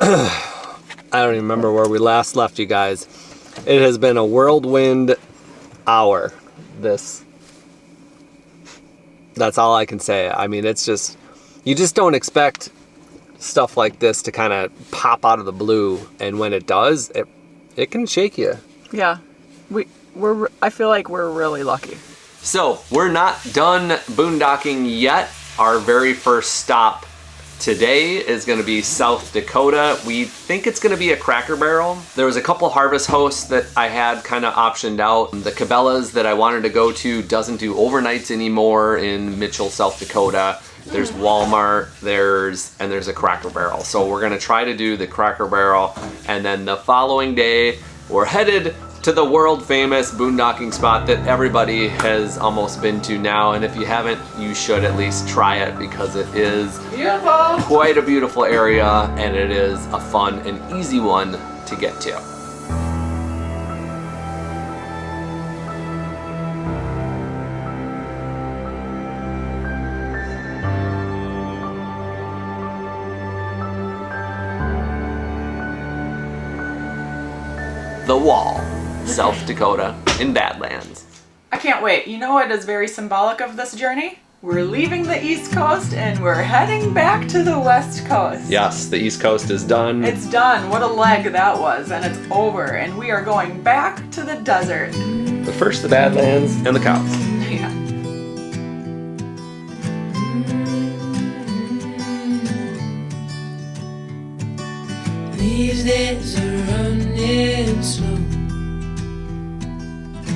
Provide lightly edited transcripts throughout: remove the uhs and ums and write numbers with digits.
I don't even remember where we last left you guys. It has been a whirlwind hour. That's all I can say. I mean, it's just, you just don't expect stuff like this to kind of pop out of the blue, and when it does, it can shake you. Yeah, I feel like we're really lucky. So we're not done boondocking yet. Our very first stop today is going to be South Dakota. We think it's going to be a Cracker Barrel. There was a couple harvest hosts that I had kind of optioned out. The Cabela's that I wanted to go to doesn't do overnights anymore in Mitchell, South Dakota. There's Walmart, there's a Cracker Barrel. So we're going to try to do the Cracker Barrel, and then the following day we're headed to the world famous boondocking spot that everybody has almost been to now, and if you haven't, you should at least try it because it is beautiful. Quite a beautiful area, and it is a fun and easy one to get to. The Wall, South Dakota in Badlands. I can't wait. You know what is very symbolic of this journey? We're leaving the East Coast and we're heading back to the West Coast. Yes, the East Coast is done. It's done. What a leg that was, and it's over. And we are going back to the desert. But first the Badlands and the cows. Yeah. These days are running slow.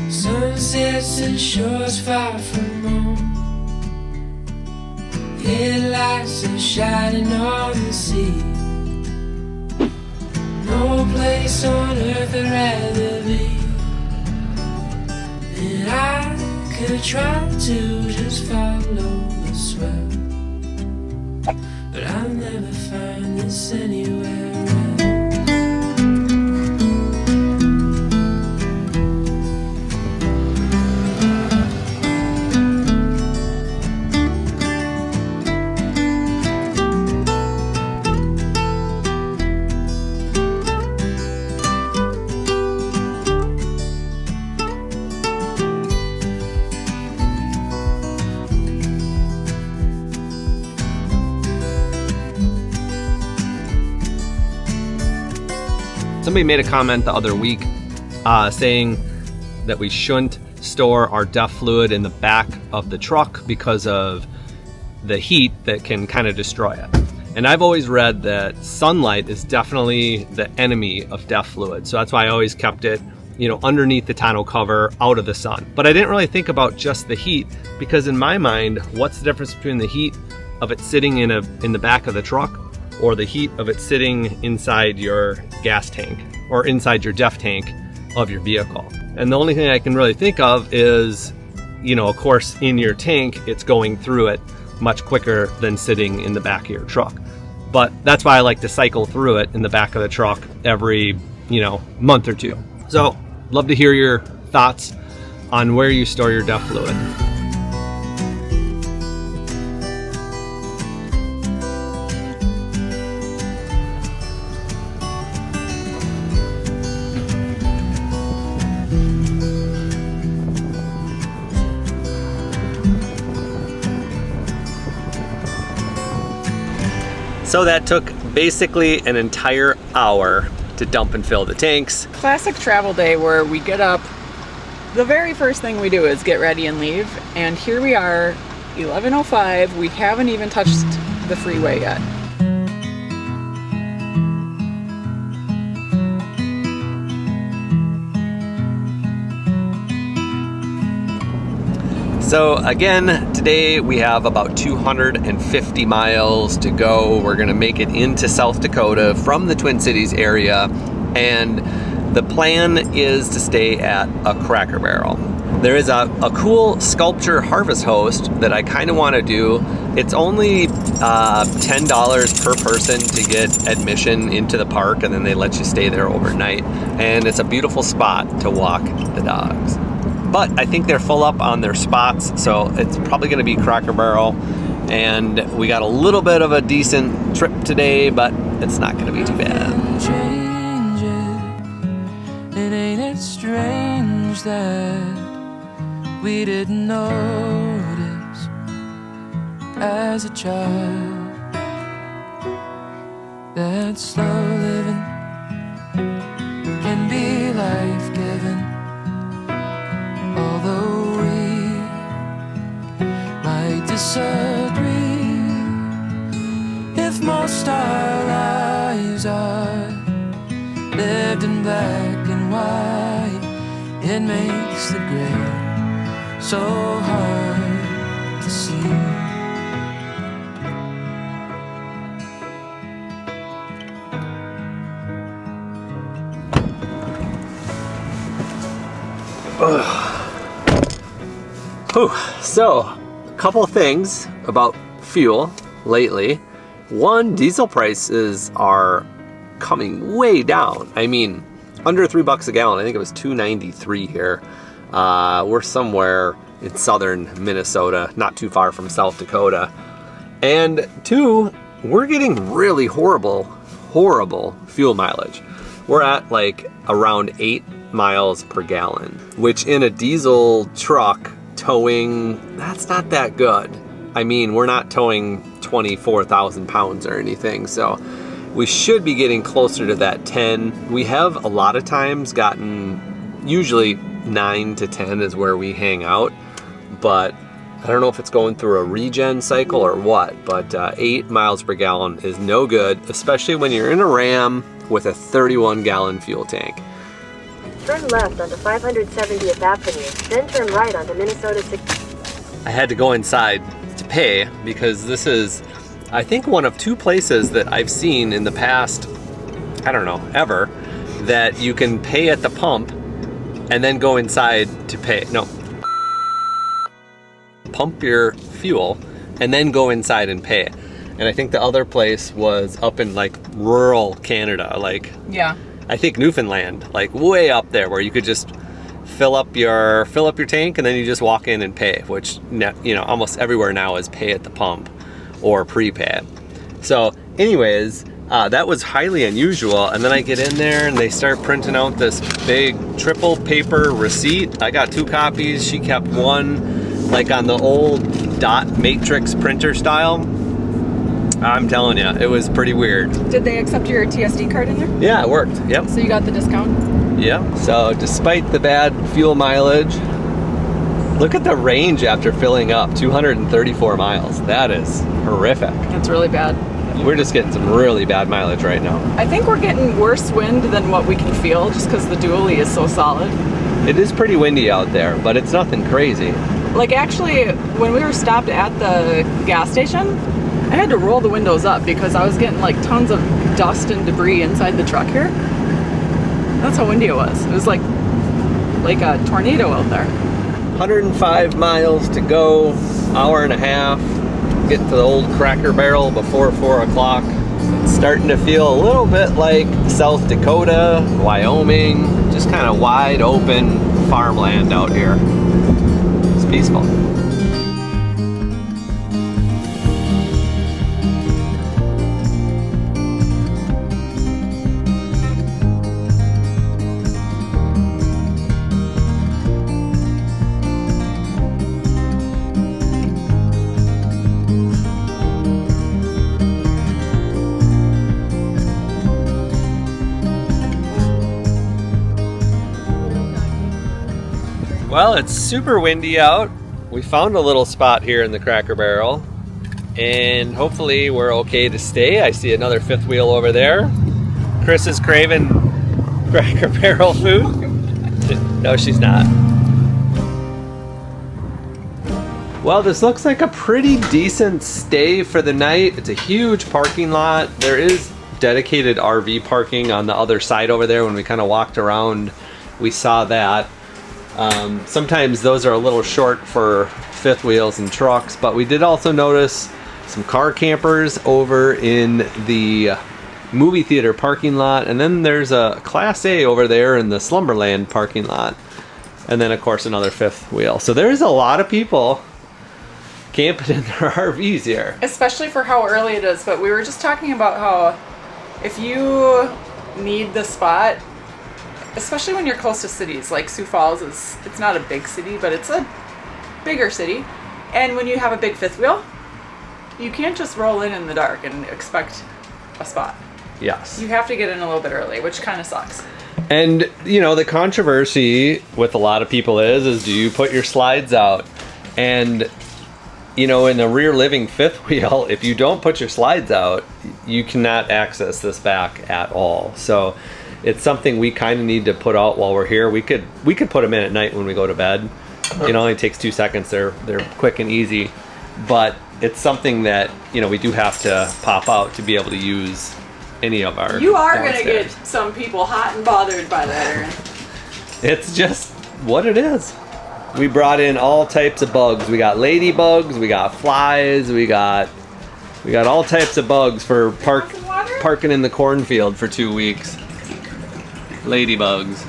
Sunsets and shores far from home. Headlights are shining on the sea. No place on earth I'd rather be. And I could try to just follow the swell, but I'll never find this anywhere else. Somebody made a comment the other week saying that we shouldn't store our DEF fluid in the back of the truck because of the heat that can kind of destroy it. And I've always read that sunlight is definitely the enemy of DEF fluid. So that's why I always kept it, underneath the tonneau cover, out of the sun. But I didn't really think about just the heat, because in my mind, what's the difference between the heat of it sitting in the back of the truck or the heat of it sitting inside your gas tank or inside your DEF tank of your vehicle? And the only thing I can really think of is, of course, in your tank, it's going through it much quicker than sitting in the back of your truck. But that's why I like to cycle through it in the back of the truck every, month or two. So, love to hear your thoughts on where you store your DEF fluid. So that took basically an entire hour to dump and fill the tanks. Classic travel day where we get up, the very first thing we do is get ready and leave, and here we are, 11:05, we haven't even touched the freeway yet. So again, today we have about 250 miles to go. We're gonna make it into South Dakota from the Twin Cities area, and the plan is to stay at a Cracker Barrel. There is a cool sculpture harvest host that I kind of want to do. It's only $10 per person to get admission into the park, and then they let you stay there overnight. And it's a beautiful spot to walk the dogs. But I think they're full up on their spots, so it's probably going to be Cracker Barrel. And we got a little bit of a decent trip today, but it's not gonna be too bad. Change it. And ain't it strange that we didn't notice as a child that slow living can be life-giving, although we might disagree. If most our lives are lived in black and white, it makes the gray so hard to see. Whew. So, a couple of things about fuel lately. One, diesel prices are coming way down. I mean, under $3 a gallon. I think it was $2.93 here. We're somewhere in southern Minnesota, not too far from South Dakota. And two, we're getting really horrible fuel mileage. We're at like around 8 miles per gallon, which in a diesel truck towing, that's not that good. I mean, we're not towing 24,000 pounds or anything, so we should be getting closer to that 10. We have a lot of times gotten, usually 9 to 10 is where we hang out, but I don't know if it's going through a regen cycle or what, but 8 miles per gallon is no good, especially when you're in a Ram with a 31-gallon fuel tank. Turn left onto 570th Avenue, then turn right onto Minnesota 6. I had to go inside to pay because this is, I think, one of 2 places that I've seen in the past, I don't know, ever, that you can pay at the pump and then go inside to pay. No. Pump your fuel and then go inside and pay. And I think the other place was up in like rural Canada, like, Yeah. I think Newfoundland, like way up there, where you could just fill up your tank and then you just walk in and pay, which, you know, almost everywhere now is pay at the pump or prepay. So anyways, that was highly unusual. And then I get in there and they start printing out this big triple paper receipt. I got 2 copies. She kept one, like on the old dot matrix printer style. I'm telling you, it was pretty weird. Did they accept your TSD card in there? Yeah, it worked. Yep. So you got the discount? Yeah. So despite the bad fuel mileage, look at the range after filling up, 234 miles. That is horrific. That's really bad. We're just getting some really bad mileage right now. I think we're getting worse wind than what we can feel just because the dually is so solid. It is pretty windy out there, but it's nothing crazy. Like actually, when we were stopped at the gas station, I had to roll the windows up because I was getting like tons of dust and debris inside the truck here. That's how windy it was. It was like a tornado out there. 105 miles to go, hour and a half. Get to the old Cracker Barrel before 4 o'clock. It's starting to feel a little bit like South Dakota, Wyoming, just kind of wide open farmland out here. It's peaceful. Well, it's super windy out. We found a little spot here in the Cracker Barrel, and hopefully we're okay to stay. I see another fifth wheel over there. Chris is craving Cracker Barrel food. No, she's not. Well, this looks like a pretty decent stay for the night. It's a huge parking lot. There is dedicated RV parking on the other side over there. When we kind of walked around, we saw that. Sometimes those are a little short for fifth wheels and trucks, but we did also notice some car campers over in the movie theater parking lot, and then there's a Class A over there in the Slumberland parking lot, and then of course another fifth wheel. So there's a lot of people camping in their RVs here. Especially for how early it is, but we were just talking about how if you need the spot, especially when you're close to cities, like Sioux Falls it's not a big city, but it's a bigger city. And when you have a big fifth wheel, you can't just roll in the dark and expect a spot. Yes. You have to get in a little bit early, which kind of sucks. And, you know, the controversy with a lot of people is do you put your slides out? And, you know, in the rear living fifth wheel, if you don't put your slides out, you cannot access this back at all. So it's something we kind of need to put out while we're here. We could put them in at night when we go to bed. It only takes 2 seconds. They're quick and easy. But it's something that, you know, we do have to pop out to be able to use any of our You are going to downstairs. get some people hot and bothered by that, Aaron. It's just what it is. We brought in all types of bugs. We got ladybugs, we got flies, we got all types of bugs for parking in the cornfield for 2 weeks. Ladybugs.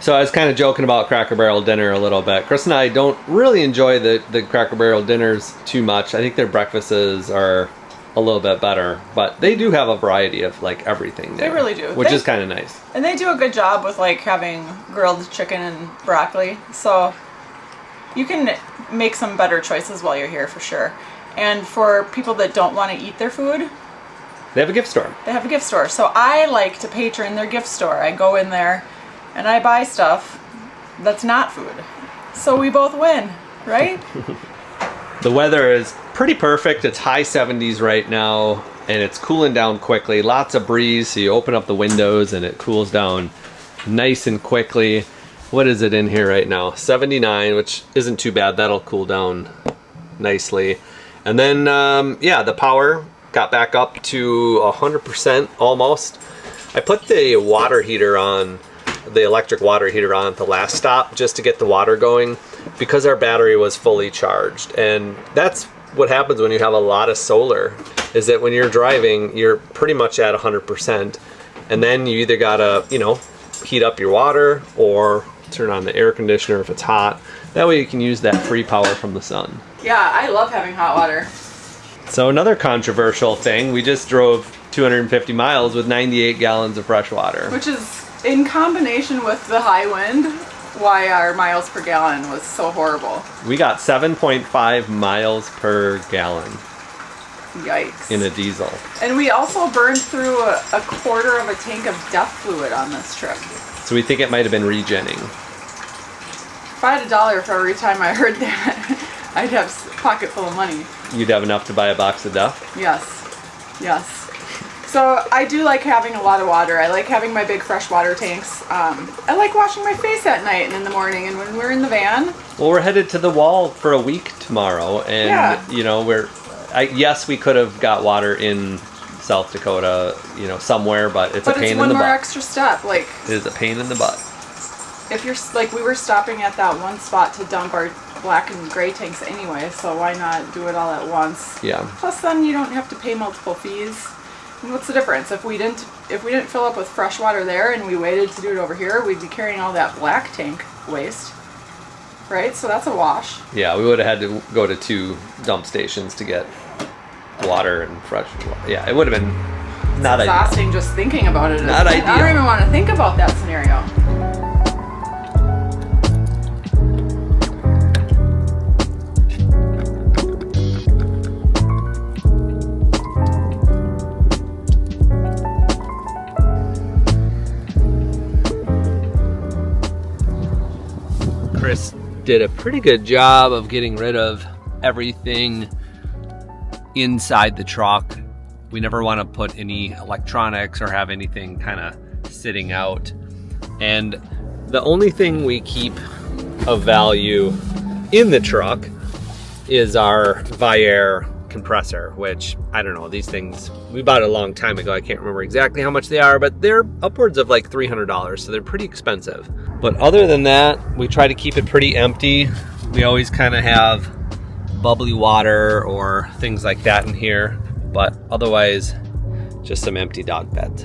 So I was kind of joking about Cracker Barrel dinner a little bit. Chris and I don't really enjoy the Cracker Barrel dinners too much. I think their breakfasts are a little bit better, but they do have a variety of like everything there. They really do. Which is kind of nice. And they do a good job with like having grilled chicken and broccoli. So you can make some better choices while you're here for sure. And for people that don't want to eat their food, They have a gift store. they have a gift store. So I like to patron their gift store. I go in there and I buy stuff that's not food. So we both win, right? The weather is pretty perfect. It's high 70s right now, and it's cooling down quickly. Lots of breeze, so you open up the windows and it cools down nice and quickly. What is it in here right now? 79, which isn't too bad. That'll cool down nicely. And then, yeah, the power got back up to 100% almost. I put the water heater on, the electric water heater on at the last stop just to get the water going because our battery was fully charged. And that's what happens when you have a lot of solar, is that when you're driving, you're pretty much at 100%. And then you either gotta, you know, heat up your water or turn on the air conditioner if it's hot. That way you can use that free power from the sun. Yeah, I love having hot water. So another controversial thing, we just drove 250 miles with 98 gallons of fresh water. Which is, in combination with the high wind, why our miles per gallon was so horrible. We got 7.5 miles per gallon Yikes. in a diesel. And we also burned through a quarter of a tank of DEF fluid on this trip. So we think it might have been regenning. If I had $1 for every time I heard that, I'd have a pocket full of money. You'd have enough to buy a box of Duff? Yes. Yes. So I do like having a lot of water. I like having my big freshwater tanks. I like washing my face at night and in the morning. And when we're in the van, Well, we're headed to the wall for a week tomorrow. And, Yeah. you know, yes, we could have got water in South Dakota, you know, somewhere, but it's a pain in one the more butt. extra step. Like, It is a pain in the butt. if you're like, we were stopping at that one spot to dump our black and gray tanks anyway, so why not do it all at once? Yeah. Plus, then you don't have to pay multiple fees. And what's the difference? If we didn't fill up with fresh water there and we waited to do it over here, we'd be carrying all that black tank waste, right? So that's a wash. Yeah, we would have had to go to 2 dump stations to get water and fresh water. Yeah, it would have been not ideal. Exhausting just thinking about it. Not I don't ideal. even want to think about that scenario. Chris did a pretty good job of getting rid of everything inside the truck. We never want to put any electronics or have anything kind of sitting out. And the only thing we keep of value in the truck is our Viair compressor, which, I don't know, these things, we bought it a long time ago. I can't remember exactly how much they are, but they're upwards of like $300, so they're pretty expensive. But other than that, we try to keep it pretty empty. We always kind of have bubbly water or things like that in here, but otherwise, just some empty dog beds.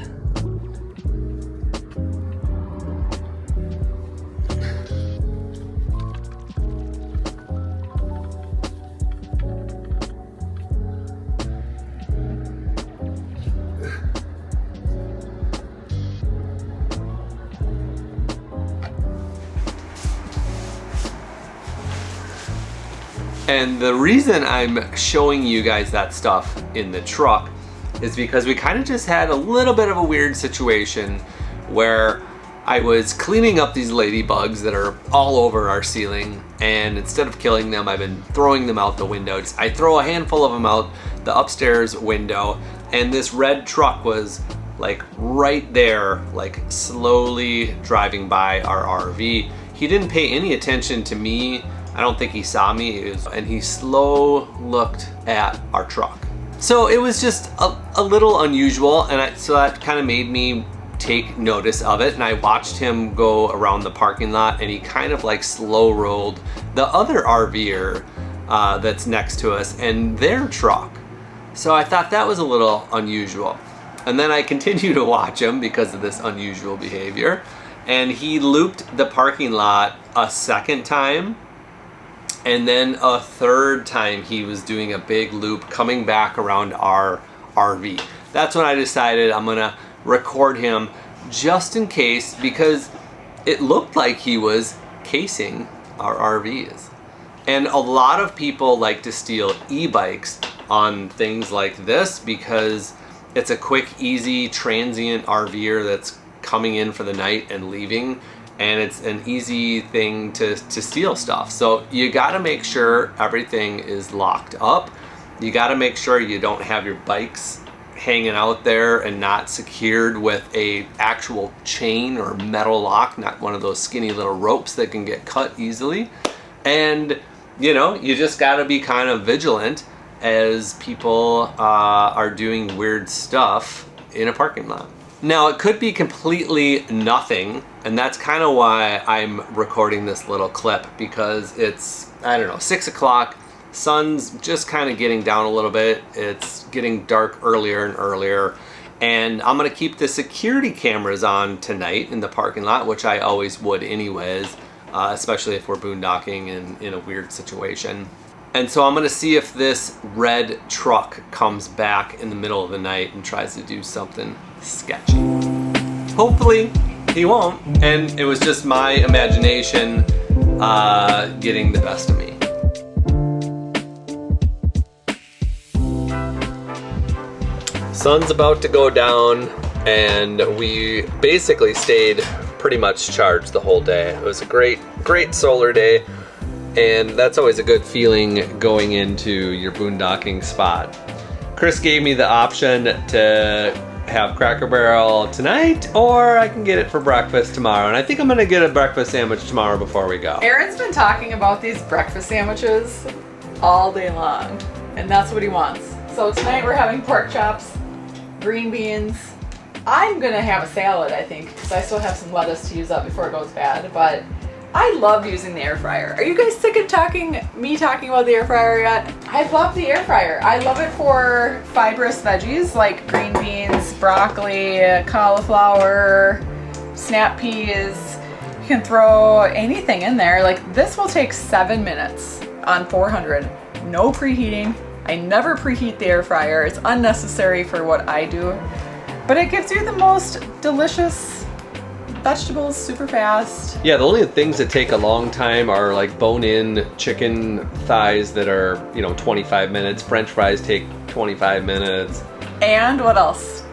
And the reason I'm showing you guys that stuff in the truck is because we kind of just had a little bit of a weird situation where I was cleaning up these ladybugs that are all over our ceiling, and instead of killing them, I've been throwing them out the window. I throw a handful of them out the upstairs window, and this red truck was like right there, like slowly driving by our RV. He didn't pay any attention to me. I don't think he saw me, and he slow looked at our truck. So it was just a little unusual, and so that kind of made me take notice of it, and I watched him go around the parking lot, and he kind of like slow rolled the other RVer that's next to us and their truck. So I thought that was a little unusual. And then I continued to watch him because of this unusual behavior, and he looped the parking lot a second time, and then a third time he was doing a big loop coming back around our RV. That's when I decided I'm gonna record him just in case, because it looked like he was casing our RVs. And a lot of people like to steal e-bikes on things like this because it's a quick, easy, transient RVer that's coming in for the night and leaving, and it's an easy thing to steal stuff. So you gotta make sure everything is locked up. You gotta make sure you don't have your bikes hanging out there and not secured with a actual chain or metal lock, not one of those skinny little ropes that can get cut easily. And you know, you just gotta be kind of vigilant as people are doing weird stuff in a parking lot. Now, it could be completely nothing, and that's kind of why I'm recording this little clip, because it's, I don't know, 6 o'clock, sun's just kind of getting down a little bit, it's getting dark earlier and earlier, and I'm gonna keep the security cameras on tonight in the parking lot, which I always would anyways, especially if we're boondocking in a weird situation. And so I'm gonna see if this red truck comes back in the middle of the night and tries to do something sketchy. Hopefully he won't, and it was just my imagination getting the best of me. Sun's about to go down, and we basically stayed pretty much charged the whole day. It was a great solar day, and that's always a good feeling going into your boondocking spot. Chris gave me the option to have Cracker Barrel tonight, or I can get it for breakfast tomorrow, and I think I'm gonna get a breakfast sandwich tomorrow before we go. Aaron's been talking about these breakfast sandwiches all day long, and that's what he wants. So tonight we're having pork chops, green beans. I'm gonna have a salad, I think, because I still have some lettuce to use up before it goes bad, but I love using the air fryer. Are you guys sick of me talking about the air fryer yet? I love the air fryer. I love it for fibrous veggies like green beans, broccoli, cauliflower, snap peas. You can throw anything in there. Like, this will take 7 minutes on 400. No preheating. I never preheat the air fryer. It's unnecessary for what I do. But it gives you the most delicious vegetables super fast. Yeah, the only things that take a long time are like bone-in chicken thighs that are, 25 minutes. French fries take 25 minutes. And what else?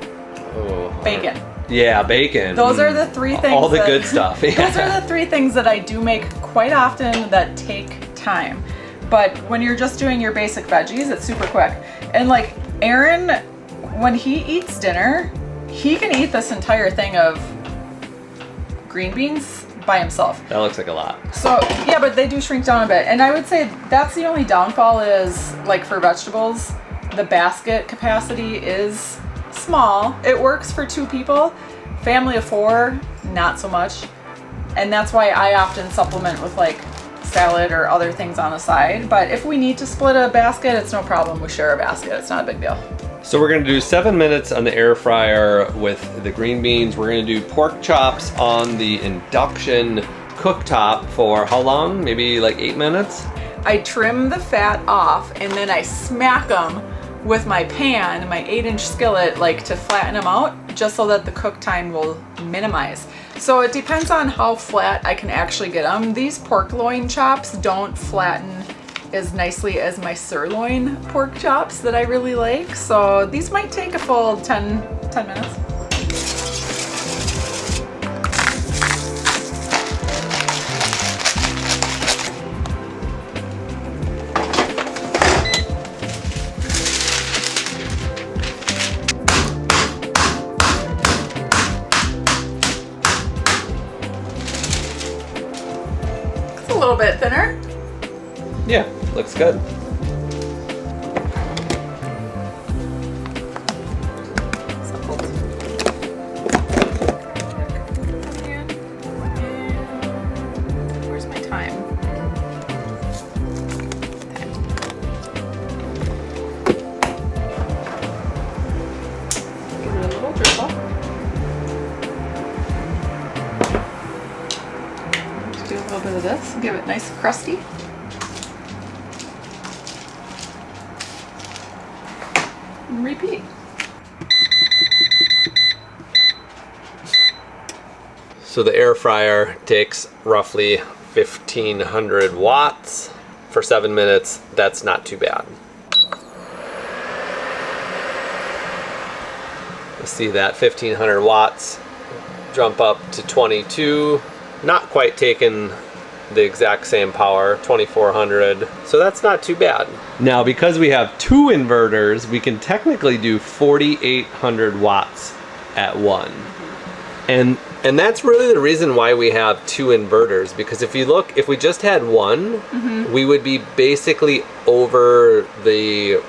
Oh, bacon. Yeah, bacon. Those are the three things. All the good stuff. Yeah. Those are the three things that I do make quite often that take time. But when you're just doing your basic veggies, it's super quick. And like Aaron, when he eats dinner, he can eat this entire thing of green beans by himself. That looks like a lot. So yeah, but they do shrink down a bit. And I would say that's the only downfall is, like, for vegetables, the basket capacity is small. It works for 2 people. Family of 4, not so much. And that's why I often supplement with like salad or other things on the side. But if we need to split a basket, it's no problem. We share a basket. It's not a big deal. So we're gonna do 7 minutes on the air fryer with the green beans. We're gonna do pork chops on the induction cooktop for how long? Maybe like 8 minutes? I trim the fat off and then I smack them with my pan, my 8-inch skillet, like to flatten them out, just so that the cook time will minimize. So it depends on how flat I can actually get them. These pork loin chops don't flatten as nicely as my sirloin pork chops that I really like. So these might take a full 10 minutes. It's a little bit thinner. Yeah, looks good. Where's my time? Give it a little drizzle. Just do a little bit of this. Give it nice and crusty. And repeat. So the air fryer takes roughly 1500 watts for 7 minutes. That's not too bad. Let's see that 1500 watts jump up to 22. Not quite taking the exact same power, 2400. So that's not too bad. Now, because we have 2 inverters, we can technically do 4800 watts at one. And that's really the reason why we have 2 inverters, because if you look, if we just had one, we would be basically over the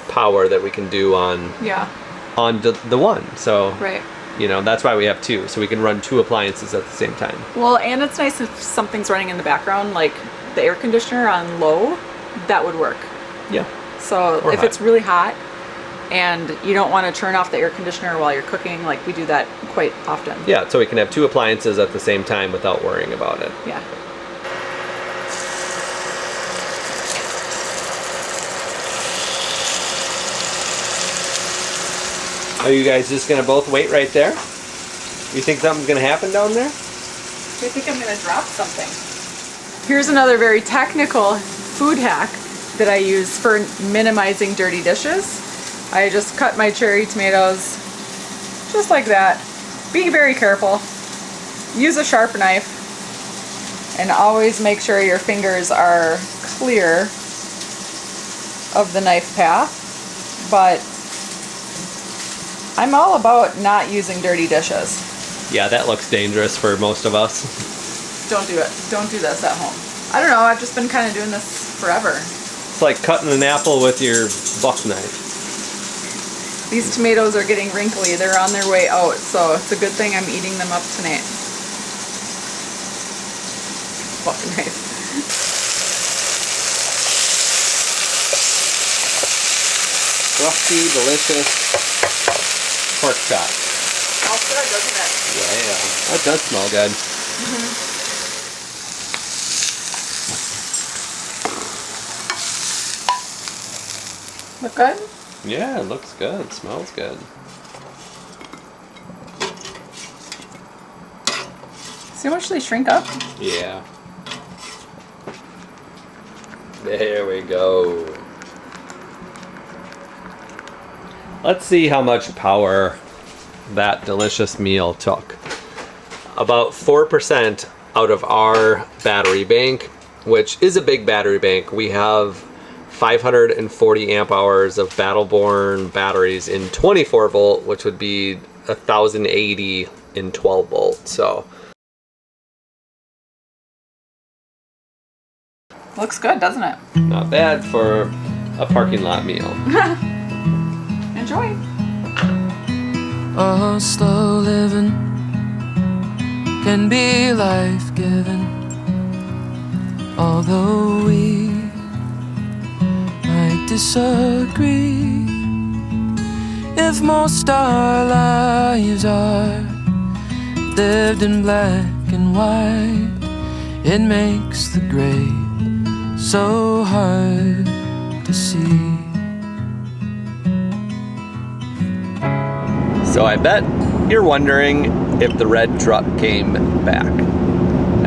power that we can do on the one. So Right. you know, that's why we have 2, so we can run 2 appliances at the same time. Well, and it's nice if something's running in the background, like the air conditioner on low, that would work. Yeah. So Or if hot. it's really hot and you don't want to turn off the air conditioner while you're cooking, like we do that quite often. Yeah, so we can have 2 appliances at the same time without worrying about it. Yeah. Are you guys just gonna both wait right there? You think something's gonna happen down there? I think I'm gonna drop something. Here's another very technical food hack that I use for minimizing dirty dishes. I just cut my cherry tomatoes just like that. Be very careful. Use a sharp knife and always make sure your fingers are clear of the knife path. But I'm all about not using dirty dishes. Yeah, that looks dangerous for most of us. Don't do it. Don't do this at home. I don't know, I've just been kind of doing this forever. It's like cutting an apple with your buck knife. These tomatoes are getting wrinkly. They're on their way out, so it's a good thing I'm eating them up tonight. Buck knife. Crusty, delicious pork chop. Smells good, doesn't it? Yeah, that does smell good. Look good? Yeah, it looks good. Smells good. See how much they shrink up? Yeah. There we go. Let's see how much power that delicious meal took. About 4% out of our battery bank, which is a big battery bank. We have 540 amp hours of Battleborn batteries in 24 volt, which would be 1080 in 12 volt. So Looks good, doesn't it? not bad for a parking lot meal. Enjoy. Oh, slow living can be life-giving, although we might disagree. If most our lives are lived in black and white, it makes the gray so hard to see. So I bet you're wondering if the red truck came back.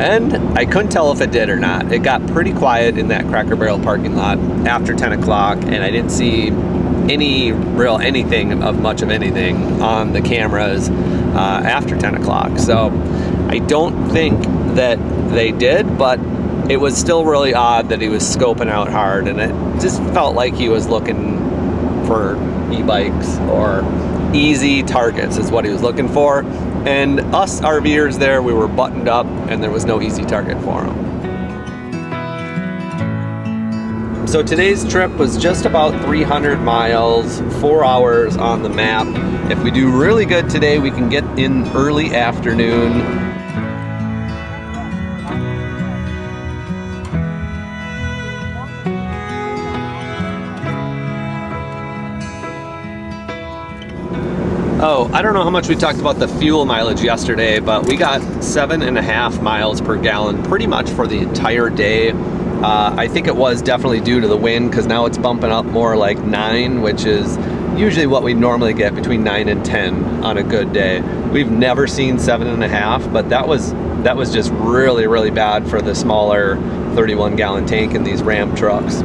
And I couldn't tell if it did or not. It got pretty quiet in that Cracker Barrel parking lot after 10 o'clock, and I didn't see anything of much of anything on the cameras after 10 o'clock. So I don't think that they did, but it was still really odd that he was scoping out hard, and it just felt like he was looking for e-bikes or easy targets is what he was looking for. And us RVers there, we were buttoned up and there was no easy target for him. So today's trip was just about 300 miles, 4 hours on the map. If we do really good today, we can get in early afternoon. Oh, I don't know how much we talked about the fuel mileage yesterday, but we got 7.5 miles per gallon pretty much for the entire day. I think it was definitely due to the wind, because now it's bumping up more like 9, which is usually what we normally get, between 9 and 10 on a good day. We've never seen 7.5, but that was just really, really bad for the smaller 31 gallon tank in these Ram trucks.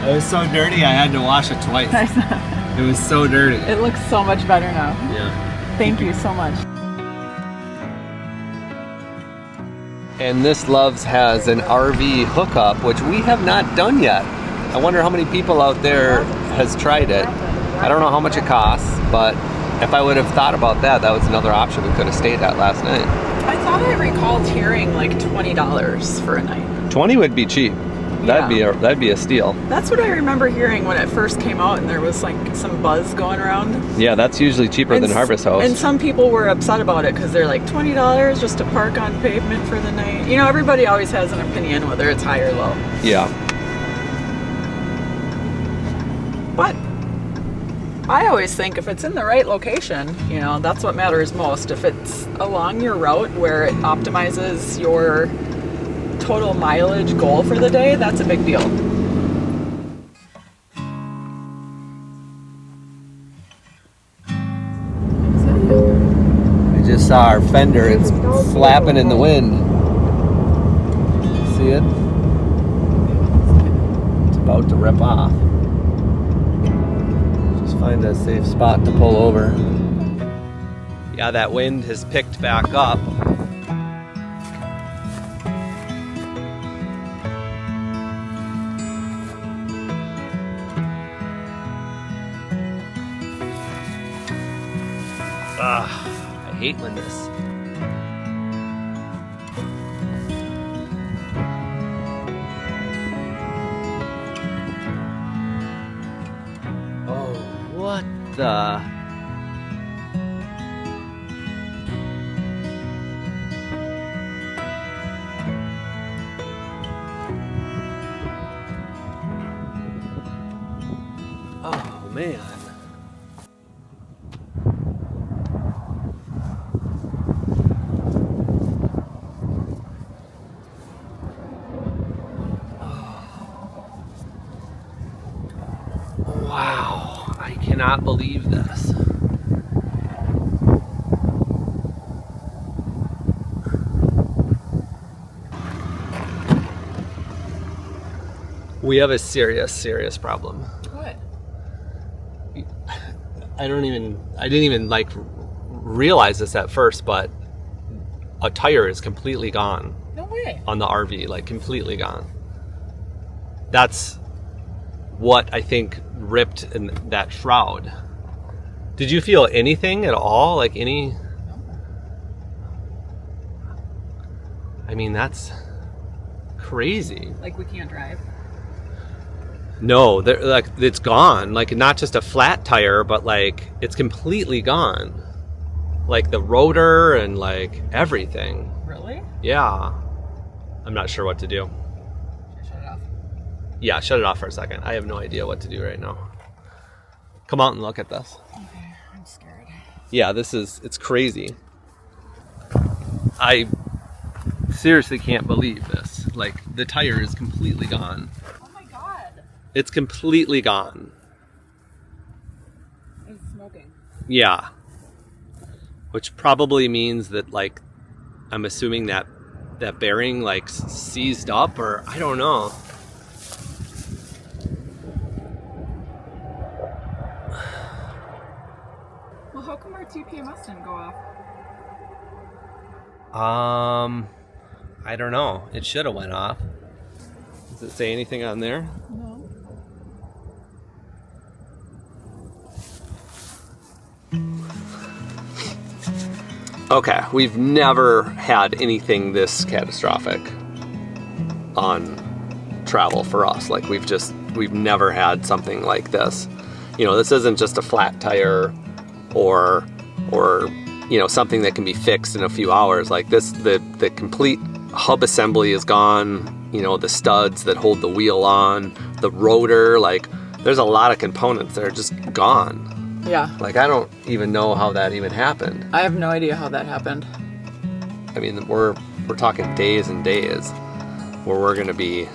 It was so dirty, I had to wash it twice. It was so dirty. It looks so much better now. Yeah. Thank you so much. And this Loves has an RV hookup, which we have not done yet. I wonder how many people out there has tried it. I don't know how much it costs, but if I would have thought about that, that was another option we could have stayed at last night. I thought I recalled hearing like $20 for a night. 20 would be cheap. That'd be a steal. That's what I remember hearing when it first came out, and there was like some buzz going around. Yeah, that's usually cheaper than Harvest House. And some people were upset about it because they're like, $20 just to park on pavement for the night. You know, everybody always has an opinion whether it's high or low. Yeah. But I always think if it's in the right location, you know, that's what matters most. If it's along your route where it optimizes your total mileage goal for the day, that's a big deal. I just saw our fender. It's flapping in the wind. See it? It's about to rip off. Just find a safe spot to pull over. Yeah, that wind has picked back up. I hate when this. Oh, what the? Oh, man. Wow, I cannot believe this. We have a serious problem. What? I didn't even like realize this at first, but a tire is completely gone. No way. On the RV, like completely gone. That's what I think ripped in that shroud. Did you feel anything at all? Like any? I mean, that's crazy. Like we can't drive? No, like it's gone. Like not just a flat tire, but like it's completely gone. Like the rotor and like everything. Really? Yeah. I'm not sure what to do. Shut it off. Yeah, shut it off for a second. I have no idea what to do right now. Come out and look at this. Okay, I'm scared. Yeah, it's crazy. I seriously can't believe this. Like the tire is completely gone. Oh my god. It's completely gone. It's smoking. Yeah. Which probably means that, like, I'm assuming that bearing like seized up, or I don't know. Well, how come our TPMS didn't go off? I don't know. It should have went off. Does it say anything on there? No. Okay, we've never had anything this catastrophic on travel for us. Like we've never had something like this. You know, this isn't just a flat tire or you know, something that can be fixed in a few hours. Like this, the complete hub assembly is gone. You know, the studs that hold the wheel on, the rotor, like there's a lot of components that are just gone. Yeah. Like I don't even know how that even happened. I have no idea how that happened. I mean, we're talking days and days where we're gonna be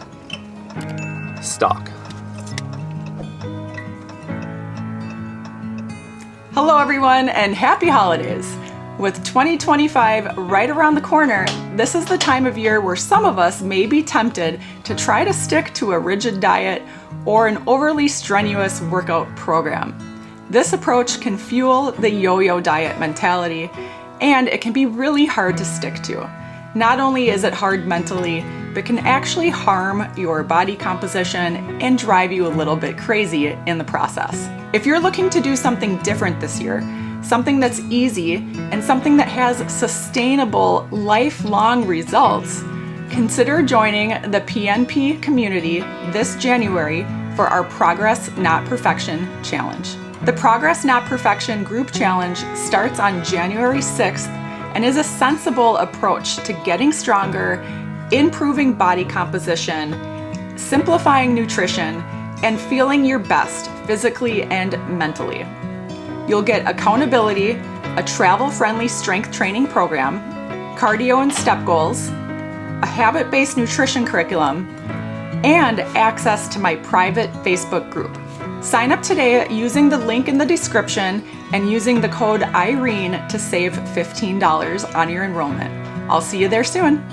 stuck. Hello everyone and happy holidays. With 2025 right around the corner, this is the time of year where some of us may be tempted to try to stick to a rigid diet or an overly strenuous workout program. This approach can fuel the yo-yo diet mentality, and it can be really hard to stick to. Not only is it hard mentally, but can actually harm your body composition and drive you a little bit crazy in the process. If you're looking to do something different this year, something that's easy and something that has sustainable, lifelong results, consider joining the PNP community this January for our Progress Not Perfection Challenge. The Progress Not Perfection Group Challenge starts on January 6th and is a sensible approach to getting stronger, improving body composition, simplifying nutrition, and feeling your best physically and mentally. You'll get accountability, a travel-friendly strength training program, cardio and step goals, a habit-based nutrition curriculum, and access to my private Facebook group. Sign up today using the link in the description and using the code IRENE to save $15 on your enrollment. I'll see you there soon.